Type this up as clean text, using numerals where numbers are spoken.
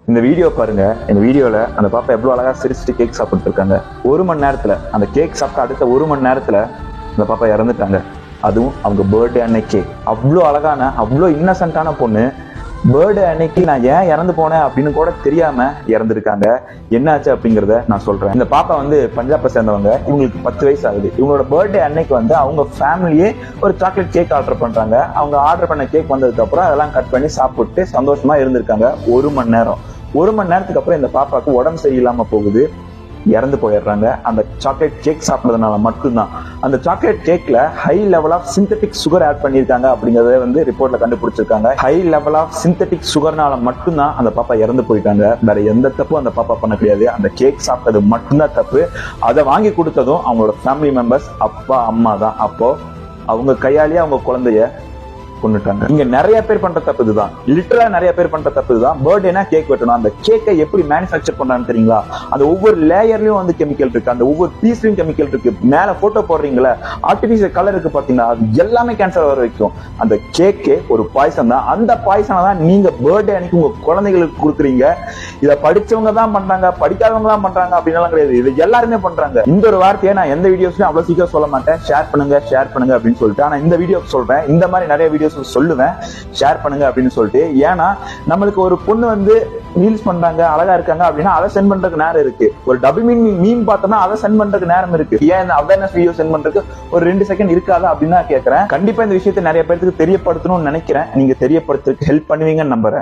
இந்த வீடியோ பாருங்க. இந்த வீடியோல அந்த பாப்பா எவ்வளவு அழகா சிரிச்சுட்டு கேக் சாப்பிட்டு இருக்காங்க. 1 மணி நேரத்துல அந்த கேக் சாப்பிட்ட அடுத்த 1 மணி நேரத்துல அந்த பாப்பா இறந்துட்டாங்க. அதுவும் அவங்க பர்த்டே அன்னைக்கு. அவ்வளோ அழகான அவ்வளோ இன்னசென்ட்டான பொண்ணு பர்த்டே அன்னைக்கு நான் ஏன் இறந்து போனேன் அப்படின்னு கூட தெரியாம இறந்துருக்காங்க. என்னாச்சு அப்படிங்கறத நான் சொல்றேன். இந்த பாப்பா வந்து பஞ்சாபை சேர்ந்தவங்க. இவங்களுக்கு 10 வயசு ஆகுது. இவங்களோட பர்த்டே அன்னைக்கு வந்து அவங்க ஃபேமிலியே ஒரு சாக்லேட் கேக் ஆர்டர் பண்றாங்க. அவங்க ஆர்டர் பண்ண கேக் வந்ததுக்கு அப்புறம் அதெல்லாம் கட் பண்ணி சாப்பிட்டு சந்தோஷமா இருந்திருக்காங்க 1 மணி நேரம். 1 மணி நேரத்துக்கு அப்புறம் இந்த பாப்பாவுக்கு உடம்பு சரியில்லாம போகுது, இறந்து போயிடுறாங்க. அந்த சாக்லேட் கேக் சாப்பிட்டதுனால மட்டும்தான். அந்த சாக்லேட் கேக்ல high level of synthetic sugar add பண்ணிருக்காங்க அப்படிங்கறத வந்து ரிப்போர்ட்ல கண்டுபிடிச்சிருக்காங்க. ஹை லெவல் ஆஃப் சிந்தட்டிக் சுகர்னால மட்டும்தான் அந்த பாப்பா இறந்து போயிட்டாங்க. வேற எந்த தப்பும் அந்த பாப்பா பண்ண கிடையாது. அந்த கேக் சாப்பிட்டது மட்டும்தான் தப்பு. அதை வாங்கி கொடுத்ததும் அவங்களோட ஃபேமிலி மெம்பர்ஸ், அப்பா அம்மா தான். அப்போ அவங்க கையாலேயே அவங்க குழந்தைய கொண்டுட்டாங்க. இங்க நிறைய பேர் பண்ற தப்பு இதுதான். லிட்டரலா நிறைய பேர் பண்ற தப்பு இதுதான். பர்த்டேனா கேக் வெட்டணும். அந்த கேக்கை எப்படி மேனுஃபேக்சர் பண்றான்னு தெரியுங்களா? அந்த ஒவ்வொரு லேயர்லயும் வந்து கெமிக்கல் இருக்கு, அந்த ஒவ்வொரு பீஸ்லயும் கெமிக்கல் இருக்கு. மேல போட்டோ போடுறீங்களா, ஆர்டிபிஷியல் கலர் இருக்கு பாத்தீங்களா, அது எல்லாமே கேன்சர் வர வைக்கும். அந்த கேக்கே ஒரு பாய்சன் தான். அந்த பாய்சனை தான் நீங்க பர்த்டே அன்னைக்கு உங்க குழந்தைகளுக்கு கொடுக்குறீங்க. இதை படிச்சவங்க தான் பண்றாங்க, படிக்காதவங்க தான் பண்றாங்க அப்படின்னு கிடையாது. இது எல்லாருமே பண்றாங்க. இந்த ஒரு வார்த்தையை நான் எந்த வீடியோஸ்லயும் அவ்வளவு சீக்கிரம் சொல்ல மாட்டேன். ஷேர் பண்ணுங்க அப்படின்னு சொல்லிட்டு. ஆனா இந்த வீடியோ சொல்றேன். இந்த மாதிரி நிறைய வீடியோஸ் சொல்லுவேன், ஷேர் பண்ணுங்க அப்படின்னு சொல்லிட்டு. ஏன்னா நம்மளுக்கு ஒரு பொண்ணு வந்து ரீல்ஸ் பண்றாங்க, அழகா இருக்காங்க அப்படின்னா அதை சென்ட் பண்றதுக்கு நேரம் இருக்கு. ஒரு டபுள் மீன் பார்த்தோம்னா அதை சென்ட் பண்றதுக்கு நேரம் இருக்கு. ஏன் அவேர்னஸ் வீடியோ சென்ட் பண்றதுக்கு ஒரு 2 செகண்ட் இருக்காதா அப்படின்னு நான் கேட்கறேன். கண்டிப்பா இந்த விஷயத்தை நிறைய பேருக்கு தெரியப்படுத்தணும்னு நினைக்கிறேன். நீங்க தெரியப்படுத்துறதுக்கு ஹெல்ப் பண்ணுவீங்கன்னு நம்புறேன்.